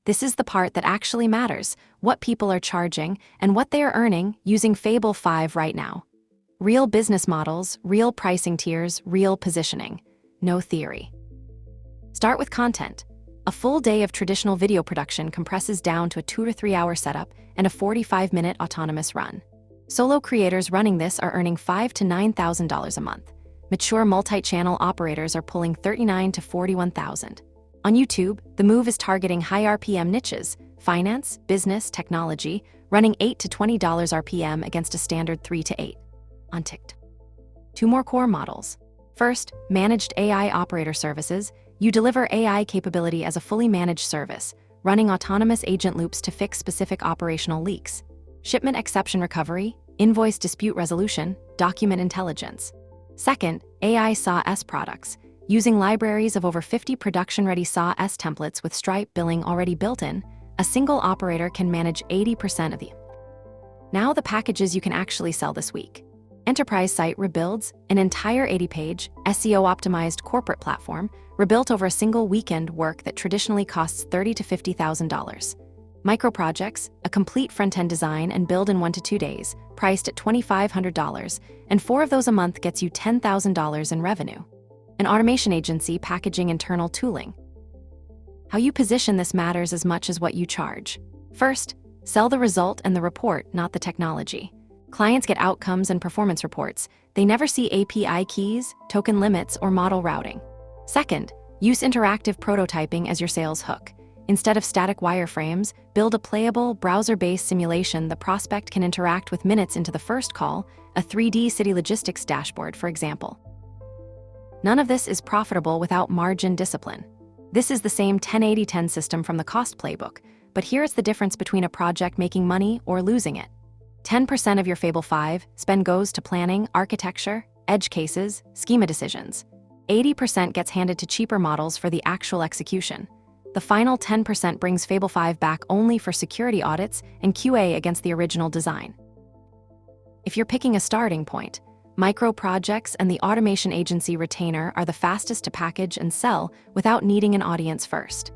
This is the part that actually matters, what people are charging and what they are earning using Fable 5 right now. Real business models, real pricing tiers, real positioning. No theory. Start with content. A full day of traditional video production compresses down to a 2 to 3 hour setup and a 45-minute autonomous run. Solo creators running this are earning $5,000 to $9,000 a month. Mature multi-channel operators are pulling $39,000 to $41,000. On YouTube, the move is targeting high RPM niches, finance, business, technology, running $8 to $20 RPM against a standard 3 to 8. On TikTok. 2 more core models. First, managed AI operator services. You deliver AI capability as a fully managed service, running autonomous agent loops to fix specific operational leaks. Shipment exception recovery, invoice dispute resolution, document intelligence. Second, AI SaaS products. Using libraries of over 50 production-ready SaaS templates with Stripe billing already built in, a single operator can manage 80% of the. Now the packages you can actually sell this week. Enterprise site rebuilds, an entire 80-page, SEO-optimized corporate platform, rebuilt over a single weekend work that traditionally costs $30,000 to $50,000. Micro projects, a complete front-end design and build in 1 to 2 days, priced at $2,500, and 4 of those a month gets you $10,000 in revenue. An automation agency packaging internal tooling. How you position this matters as much as what you charge. First, sell the result and the report, not the technology. Clients get outcomes and performance reports. They never see API keys, token limits, or model routing. Second, use interactive prototyping as your sales hook. Instead of static wireframes, build a playable, browser-based simulation the prospect can interact with minutes into the first call, a 3D city logistics dashboard, for example. None of this is profitable without margin discipline. This is the same 10-80-10 system from the cost playbook, but here's the difference between a project making money or losing it. 10% of your Fable 5 spend goes to planning, architecture, edge cases, schema decisions. 80% gets handed to cheaper models for the actual execution. The final 10% brings Fable 5 back only for security audits and QA against the original design. If you're picking a starting point, micro projects and the automation agency retainer are the fastest to package and sell without needing an audience first.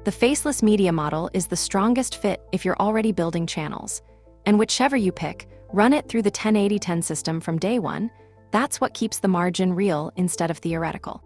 The Faceless media model is the strongest fit if you're already building channels. And whichever you pick, run it through the 10-80-10 system from day one. That's what keeps the margin real instead of theoretical.